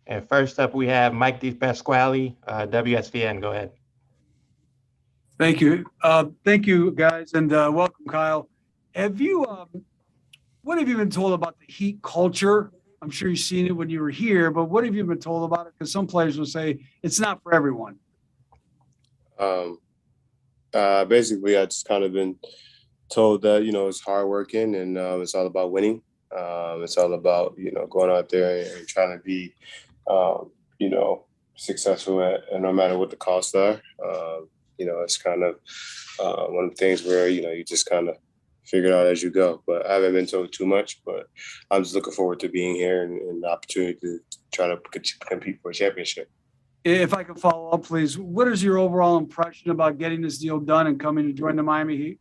And first up, we have Mike DePasquale, WSVN. Go ahead. Thank you. Thank you, guys, and welcome, Kyle. Have you, what have you been told about the Heat culture? I'm sure you've seen it when you were here, but what have you been told about it? Because some players will say it's not for everyone. Um, Basically, I just kind of been told that it's hardworking and it's all about winning. It's all about going out there and trying to be um, you know successful and no matter what the costs are. It's kind of one of the things where you just kind of figure it out as you go. But I haven't been told too much. But I'm just looking forward to being here and the opportunity to try to compete for a championship. If I can follow up, please, what is your overall impression about getting this deal done and coming to join the Miami Heat?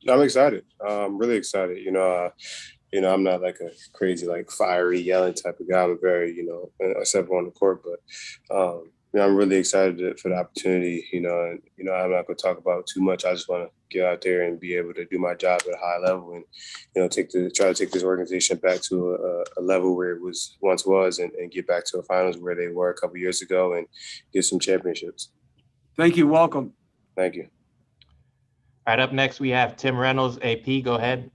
I'm excited. I'm really excited. I'm not like a crazy, like fiery, yelling type of guy. I'm very, except on the court, but I'm really excited for the opportunity. And I'm not going to talk about too much. I just want to get out there and be able to do my job at a high level, and try to take this organization back to a level where it once was, and get back to a finals where they were a couple years ago, and get some championships. Thank you. Welcome. Thank you. All right, up next, we have Tim Reynolds, AP. Go ahead.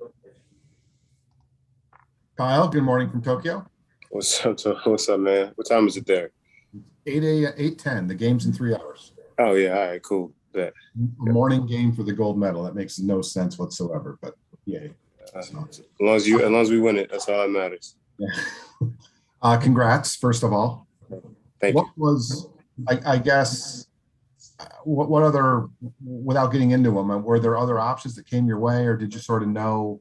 Kyle, good morning from Tokyo. What's up, man? What time is it there? 8:10. The game's in 3 hours. Oh yeah, all right, cool. Bet. A morning game for the gold medal. That makes no sense whatsoever, but yay. As long as we win it, that's all that matters. Yeah. Congrats, first of all. Thank what you. Was, I guess, what other, without getting into them, were there other options that came your way, or did you sort of know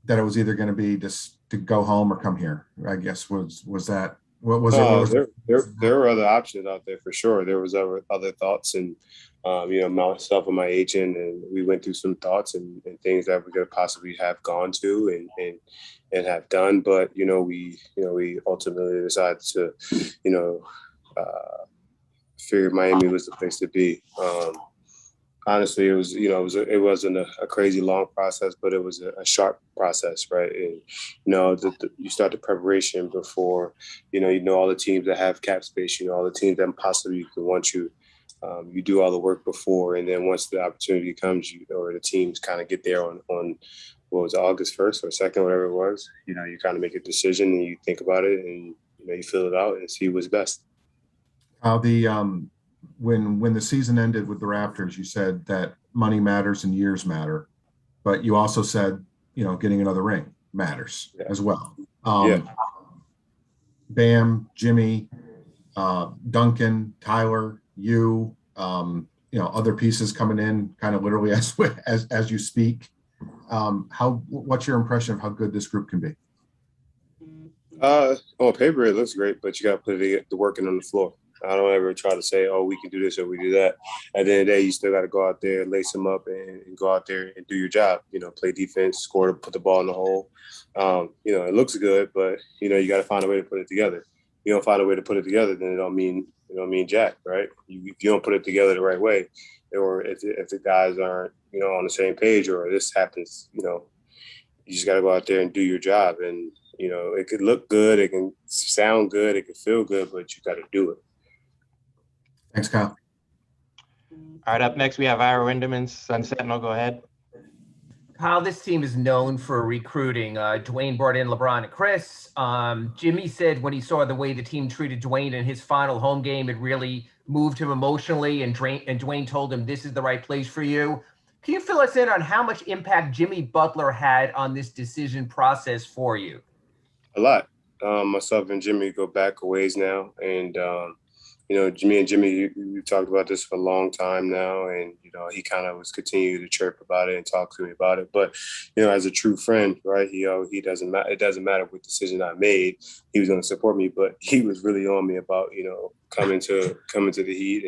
that it was either going to be just to go home or come here? I guess was that what was it? There were other options out there for sure. There was other thoughts, and myself and my agent, and we went through some thoughts and things that we could possibly have gone to and have done. But we ultimately decided to figure Miami was the place to be. Honestly, it wasn't a crazy long process, but it was a sharp process, right? And you start the preparation before all the teams that have cap space, all the teams that possibly could want you. You do all the work before, and then once the opportunity comes, or the teams kind of get there on what was it, August 1st or 2nd, whatever it was. You kind of make a decision and you think about it, and you fill it out and see what's best. When the season ended with the Raptors, you said that money matters and years matter, but you also said, getting another ring matters as well. Bam, Jimmy, Duncan, Tyler, you, other pieces coming in kind of literally as you speak. What's your impression of how good this group can be? On paper, it looks great, but you got to put the work in on the floor. I don't ever try to say, oh, we can do this or we do that. At the end of the day, you still got to go out there, lace them up, and go out there and do your job. Play defense, score, put the ball in the hole. It looks good, but you got to find a way to put it together. You don't find a way to put it together, then it don't mean jack, right? If you don't put it together the right way, or if the guys aren't on the same page, or this happens, you just got to go out there and do your job. And it could look good, it can sound good, it can feel good, but you got to do it. Thanks, Kyle. All right, up next, we have Ira Winderman, Sun Sentinel. Go ahead. Kyle, this team is known for recruiting. Dwayne brought in LeBron and Chris. Jimmy said when he saw the way the team treated Dwayne in his final home game, it really moved him emotionally, and Dwayne told him, this is the right place for you. Can you fill us in on how much impact Jimmy Butler had on this decision process for you? A lot. Myself and Jimmy go back a ways now, and me and Jimmy, we've talked about this for a long time now, and he kind of was continuing to chirp about it and talk to me about it. But as a true friend, right? He doesn't matter. It doesn't matter what decision I made. He was going to support me, but he was really on me about coming to the Heat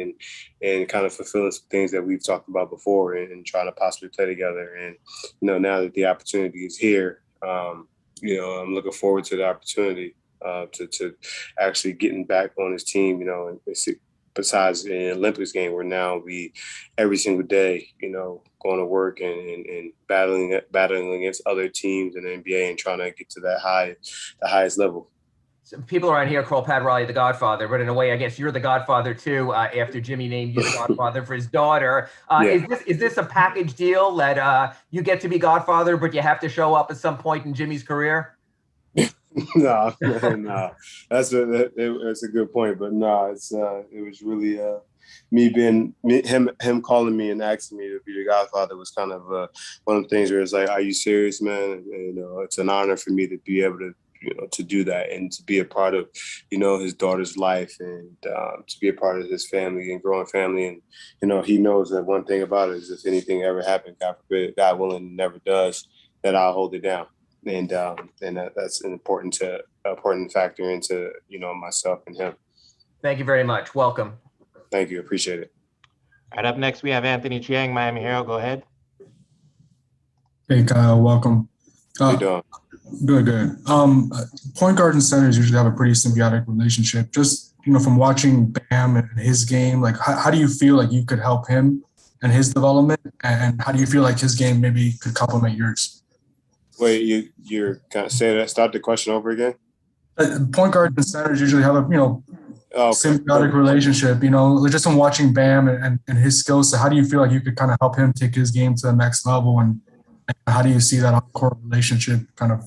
and kind of fulfilling some things that we've talked about before, and trying to possibly play together. And now that the opportunity is here, I'm looking forward to the opportunity. To actually getting back on his team, and besides the Olympics game, where now we every single day, going to work and battling against other teams in the NBA and trying to get to the highest level. some people around here call Pat Riley the Godfather, but in a way, I guess you're the Godfather too. After Jimmy named you the Godfather for his daughter, Yeah. is this a package deal that you get to be Godfather, but you have to show up at some point in Jimmy's career? No, no, that's a good point, but no, it was really him calling me and asking me to be the Godfather was kind of one of the things where it's like, are you serious, man? And, it's an honor for me to be able to to do that and to be a part of his daughter's life and to be a part of his family and growing family. And he knows that one thing about it is if anything ever happened, God forbid, God willing, never does, that I'll hold it down. And that's an important factor into myself and him. Thank you very much. Welcome. Thank you. Appreciate it. All right, up next we have Anthony Chiang, Miami Herald. Go ahead. Hey Kyle, welcome. How you doing? Good. Point guards and centers usually have a pretty symbiotic relationship. Just from watching Bam and his game, like how do you feel like you could help him and his development, and how do you feel like his game maybe could complement yours? Wait, you're kind of say that. Start the question over again. Point guards and centers usually have a symbiotic relationship. Just from watching Bam and his skills. So how do you feel like you could kind of help him take his game to the next level, and how do you see that on-court relationship kind of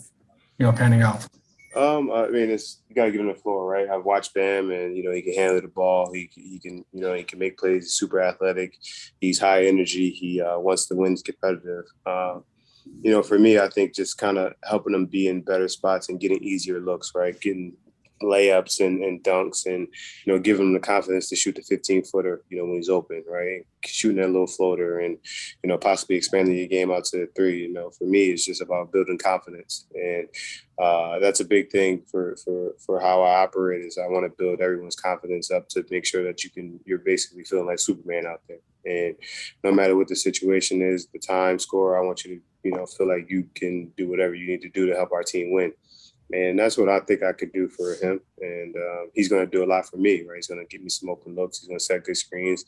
panning out? I mean, you gotta give him the floor, right? I've watched Bam, and he can handle the ball. He can make plays. He's super athletic. He's high energy. He wants to win. He's competitive. For me, I think just kind of helping him be in better spots and getting easier looks, right? Getting layups and dunks, and giving him the confidence to shoot the 15-footer, when he's open, right? Shooting that little floater, and possibly expanding your game out to the three. For me, it's just about building confidence, and that's a big thing for how I operate. Is I want to build everyone's confidence up to make sure that you're basically feeling like Superman out there, and no matter what the situation is, the time score, I want you to feel like you can do whatever you need to do to help our team win. And that's what I think I could do for him. And he's going to do a lot for me, right? He's going to give me some open looks. He's going to set good screens.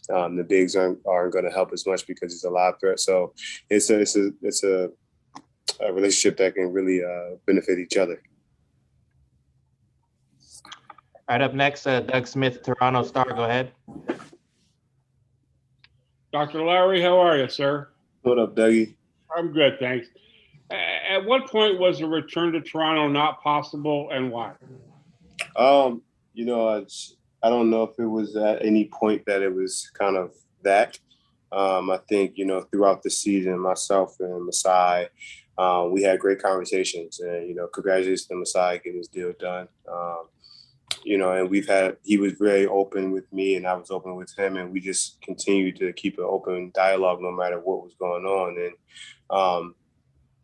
The bigs aren't going to help as much because he's a lob threat. So it's a relationship that can really benefit each other. All right, up next, Doug Smith, Toronto Star. Go ahead. Dr. Lowry, how are you, sir? What up, Dougie? I'm good, thanks. At what point was a return to Toronto not possible, and why? I don't know if it was at any point that it was kind of that. I think, throughout the season, myself and Masai, we had great conversations, and, congratulations to Masai getting his deal done. And he was very open with me, and I was open with him, and we just continued to keep an open dialogue no matter what was going on. And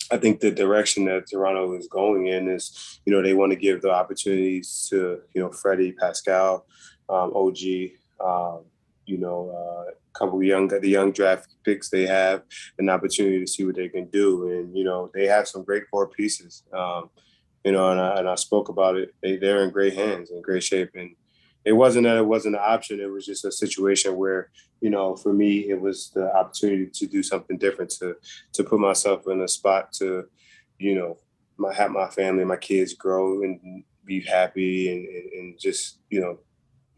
I think the direction that Toronto is going in is, they want to give the opportunities to, Freddie, Pascal, OG, couple the young draft picks they have, an opportunity to see what they can do. And, they have some great core pieces, and I spoke about it. They're in great hands, in great shape. And it wasn't that it wasn't an option. It was just a situation where, for me, it was the opportunity to do something different, to put myself in a spot to, have my family, my kids grow and be happy, and just,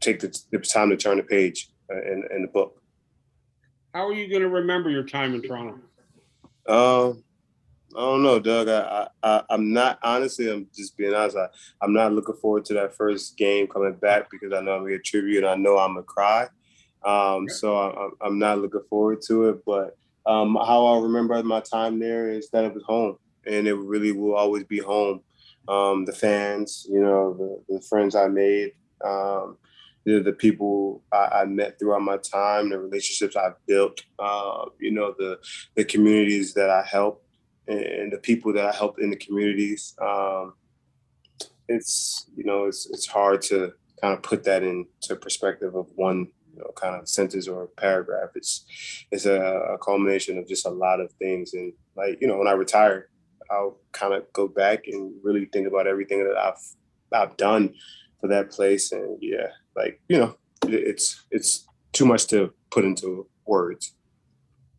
take the time to turn the page in the book. How are you going to remember your time in Toronto? I don't know, Doug. I'm not, honestly, I'm just being honest. I'm not looking forward to that first game coming back because I know I'm going to get tribute and I know I'm going to cry. So I'm not looking forward to it. But how I remember my time there is that it was home, and it really will always be home. The fans, the friends I made, the people I met throughout my time, the relationships I've built, the communities that I helped, and the people that I helped in the communities. It's hard to kind of put that into perspective of one, kind of sentence or paragraph. It's a culmination of just a lot of things. And when I retire, I'll kind of go back and really think about everything that I've done for that place. And it's too much to put into words.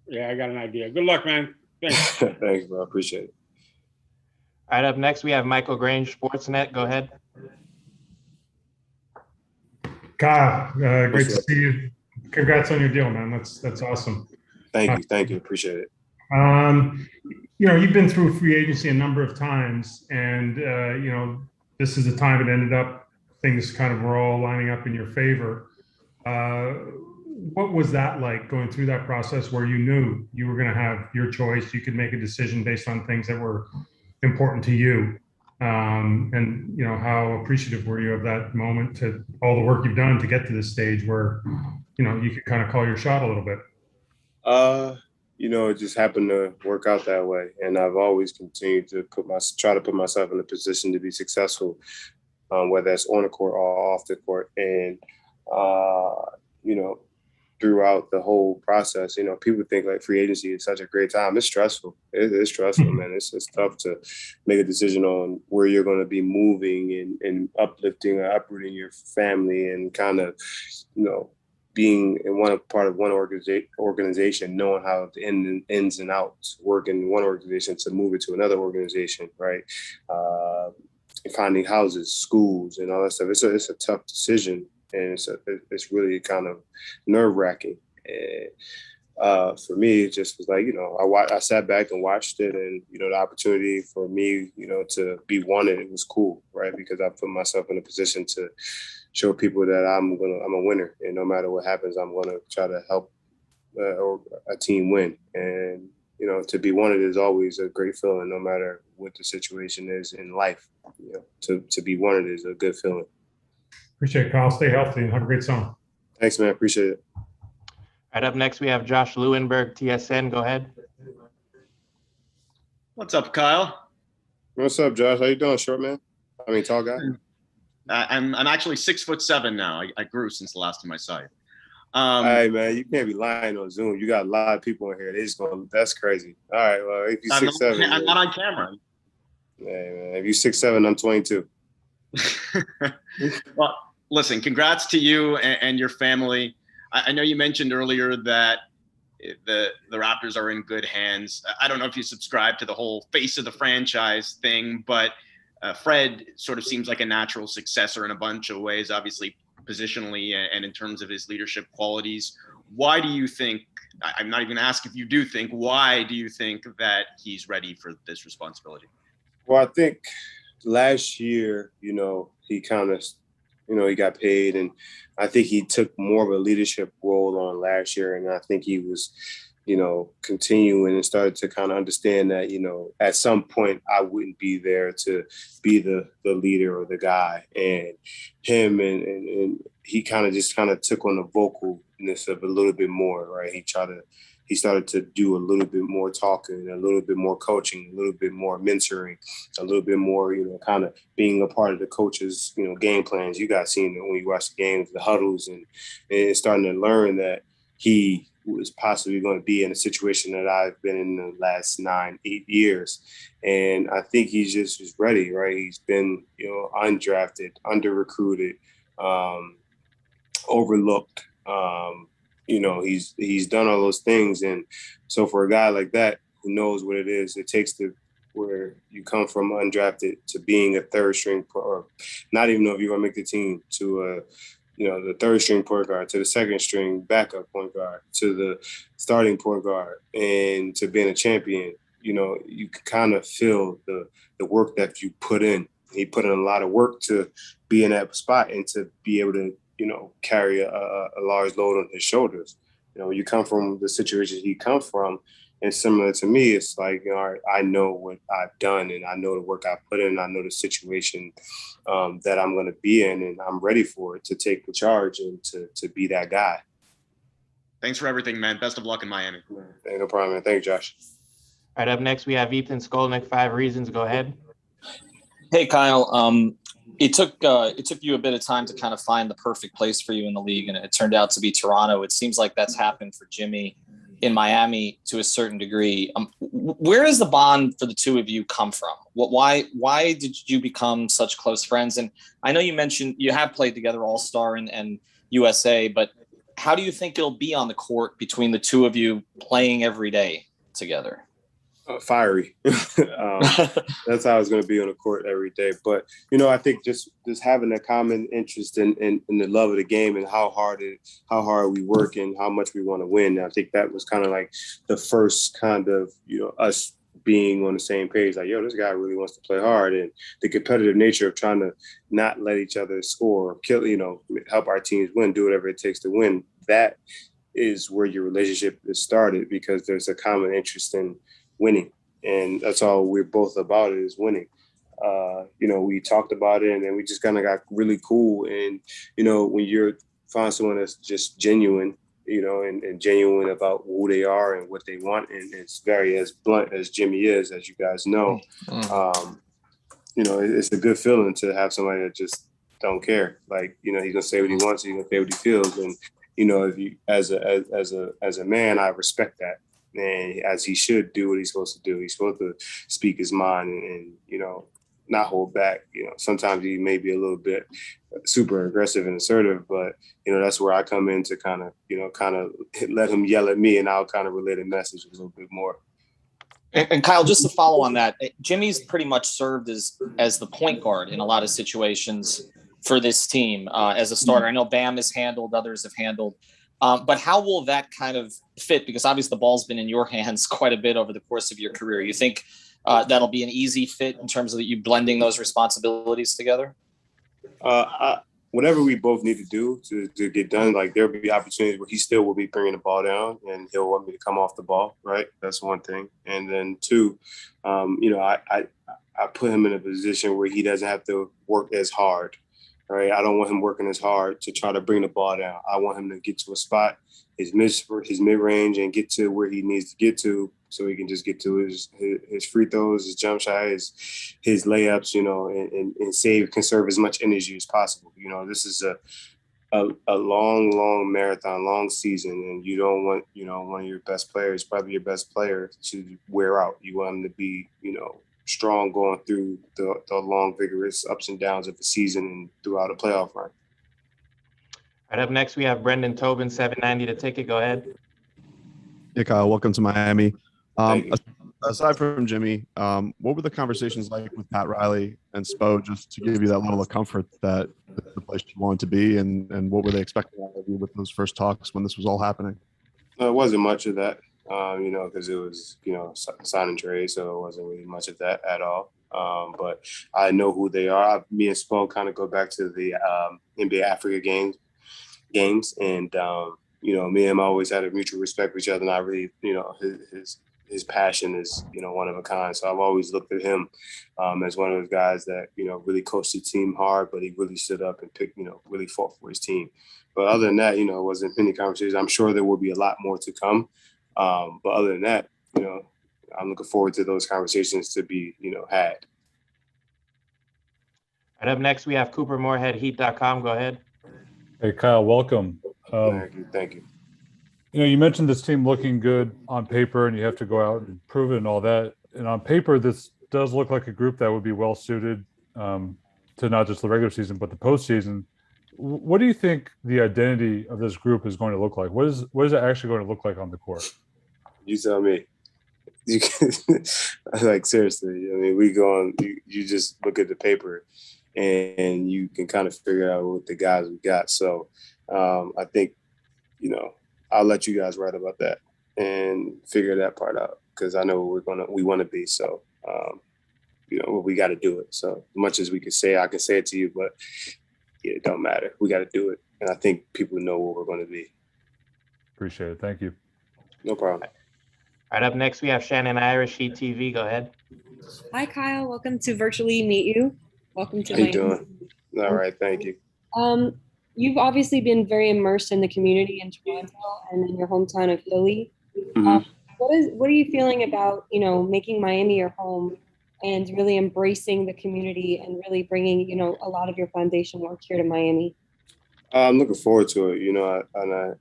Yeah, I got an idea. Good luck, man. Thanks. Thanks, bro. I appreciate it. All right, up next, we have Michael Grange, Sportsnet. Go ahead. Kyle, great to see you. Congrats on your deal, man. That's awesome. Thank you. Appreciate it. You've been through free agency a number of times, and this is the time it ended up. Things kind of were all lining up in your favor. What was that like going through that process where you knew you were going to have your choice? You could make a decision based on things that were important to you. And how appreciative were you of that moment, to all the work you've done to get to this stage where, you could kind of call your shot a little bit? It just happened to work out that way. And I've always continued to try to put myself in a position to be successful, whether that's on the court or off the court. And, throughout the whole process, people think like free agency is such a great time. It's stressful. It's stressful, man. It's tough to make a decision on where you're going to be moving and uplifting or uprooting your family, and kind of, being in part of one organization, knowing how the ins and outs work in one organization to move it to another organization, right? Finding houses, schools, and all that stuff. It's a tough decision. And it's really kind of nerve-wracking. And for me, it just was like, I sat back and watched it, and, the opportunity for me, to be wanted, it was cool, right? Because I put myself in a position to show people that I'm a winner, and no matter what happens, I'm going to try to help a team win. And, to be wanted is always a great feeling, no matter what the situation is in life. To be wanted is a good feeling. Appreciate it, Kyle. Stay healthy and have a great summer. Thanks, man. Appreciate it. All right, up next, we have Josh Lewenberg, TSN. Go ahead. What's up, Kyle? What's up, Josh? How you doing, short man? Tall guy? I'm actually 6'7" now. I grew since the last time I saw you. Hey, man, you can't be lying on Zoom. You got a lot of people in here. That's crazy. All right, well, if you're 6'7", I'm not on camera. Hey, man, if you're 6'7", I'm 22. Well, listen, congrats to you and your family. I know you mentioned earlier that the Raptors are in good hands. I don't know if you subscribe to the whole face of the franchise thing, but Fred sort of seems like a natural successor in a bunch of ways, obviously positionally and in terms of his leadership qualities. Why do you think, I'm not even going to ask if you do think, why do you think that he's ready for this responsibility? Well, I think last year, he kind of, he got paid, and I think he took more of a leadership role on last year. And I think he was, continuing and started to kind of understand that, at some point I wouldn't be there to be the leader or the guy. And him and he kind of took on the vocalness of a little bit more, right? He started to do a little bit more talking, a little bit more coaching, a little bit more mentoring, a little bit more, kind of being a part of the coach's, game plans. You guys seen it when you watch the games, the huddles, and starting to learn that he was possibly going to be in a situation that I've been in the last 9-8 years. And I think he's just ready, right? He's been, undrafted, under-recruited, overlooked. He's done all those things. And so for a guy like that, who knows what it is it takes to where you come from undrafted to being a third string, or not even know if you're going to make the team, to the third string point guard, to the second string backup point guard, to the starting point guard, and to being a champion, you can kind of feel the work that you put in. He put in a lot of work to be in that spot and to be able to, carry a large load on his shoulders. When you come from the situation he come from, and similar to me, it's like, I know what I've done, and I know the work I put in, I know the situation that I'm going to be in, and I'm ready for it, to take the charge and to be that guy. Thanks for everything, man. Best of luck in Miami. Ain't no problem, man. Thank you, Josh. All right, up next, we have Ethan Skolnick, 5 Reasons. Go ahead. Hey, Kyle. It took you a bit of time to kind of find the perfect place for you in the league, and it turned out to be Toronto. It seems like that's happened for Jimmy in Miami to a certain degree. Where does the bond for the two of you come from? Why did you become such close friends? And I know you mentioned you have played together All-Star and USA, but how do you think it'll be on the court between the two of you playing every day together? fiery. That's how it's going to be on the court every day. But, I think just having a common interest in the love of the game and how hard we work and how much we want to win. I think that was kind of like the first kind of, us being on the same page, like, yo, this guy really wants to play hard, and the competitive nature of trying to not let each other score, kill, help our teams win, do whatever it takes to win. That is where your relationship is started, because there's a common interest in winning, and that's all we're both about, is winning. We talked about it, and then we just kind of got really cool. And when you're find someone that's just genuine, and genuine about who they are and what they want, and it's very as blunt as Jimmy is, as you guys know. It's a good feeling to have somebody that just don't care. Like, he's gonna say what he wants, he's gonna say what he feels, and if you as a man, I respect that. And as he should do what he's supposed to do. He's supposed to speak his mind and not hold back. Sometimes he may be a little bit super aggressive and assertive, but that's where I come in to kind of let him yell at me, and I'll kind of relay the message a little bit more. And Kyle, just to follow on that, Jimmy's pretty much served as the point guard in a lot of situations for this team as a starter. I know Bam has handled, others have handled. But how will that kind of fit? Because obviously the ball's been in your hands quite a bit over the course of your career. You think that'll be an easy fit in terms of you blending those responsibilities together? Whatever we both need to do to get done, like, there'll be opportunities where he still will be bringing the ball down and he'll want me to come off the ball, right? That's one thing. And then two, I put him in a position where he doesn't have to work as hard. Right, I don't want him working as hard to try to bring the ball down. I want him to get to a spot, his mid-range, and get to where he needs to get to, so he can just get to his free throws, his jump shot, his layups, and conserve as much energy as possible. This is a long marathon, long season, and you don't want one of your best players, probably your best player, to wear out. You want him to be strong going through the long, vigorous ups and downs of the season and throughout a playoff run. All right, up next, we have Brendan Tobin, 790 to ticket. Go ahead. Hey, Kyle. Welcome to Miami. Thank you. Aside from Jimmy, what were the conversations like with Pat Riley and Spo, just to give you that level of comfort that the place you wanted to be, and what were they expecting out of you with those first talks when this was all happening? It wasn't much of that. Because it was, sign and trade, so it wasn't really much of that at all. But I know who they are. Me and Spo kind of go back to the NBA Africa games, and me and him always had a mutual respect for each other, and I really, his passion is, one of a kind. So I've always looked at him as one of those guys that, really coached the team hard, but he really stood up and really fought for his team. But other than that, it wasn't many conversations. I'm sure there will be a lot more to come. But other than that, I'm looking forward to those conversations to be, had. All right, up next, we have Cooper Moorhead, Heat.com. Go ahead. Hey, Kyle, welcome. Thank you. You mentioned this team looking good on paper, and you have to go out and prove it and all that. And on paper, this does look like a group that would be well suited to not just the regular season, but the postseason. What do you think the identity of this group is going to look like? What is it actually going to look like on the court? You tell me. Like, seriously, I mean, we go on, you just look at the paper and you can kind of figure out what the guys we got. So I think, I'll let you guys write about that and figure that part out, because I know what we want to be. So, we got to do it. So much as we can say, I can say it to you, but it don't matter. We got to do it. And I think people know what we're going to be. Appreciate it. Thank you. No problem. All right, up next, we have Shannon Irish, Sheet TV. Go ahead. Hi, Kyle. Welcome to Virtually Meet You. Welcome to How you doing? All right, thank you. You've obviously been very immersed in the community in Toronto and in your hometown of Philly. Mm-hmm. What are you feeling about, making Miami your home and really embracing the community and really bringing, a lot of your foundation work here to Miami? I'm looking forward to it,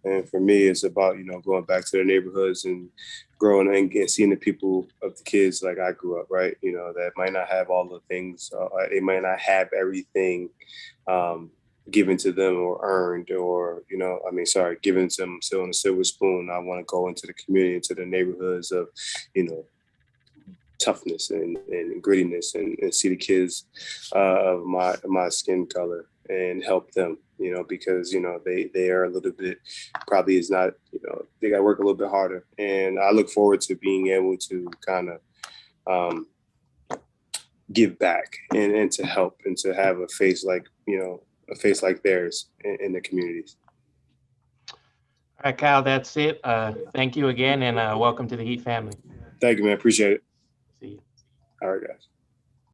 and for me, it's about, going back to the neighborhoods and growing and seeing the people of the kids like I grew up, right? That might not have all the things, they might not have everything given to them or earned, or, given to them still on a silver spoon. I want to go into the community, into the neighborhoods of, toughness and grittiness and see the kids of my skin color and help them, you know, because, you know, they are a little bit, probably is not, you know, they got to work a little bit harder. And I look forward to being able to kind of give back and to help and to have a face like, you know, a face like theirs in the communities. All right, Kyle, that's it. Thank you again, and welcome to the Heat family. Thank you, man. Appreciate it. See you. All right, guys.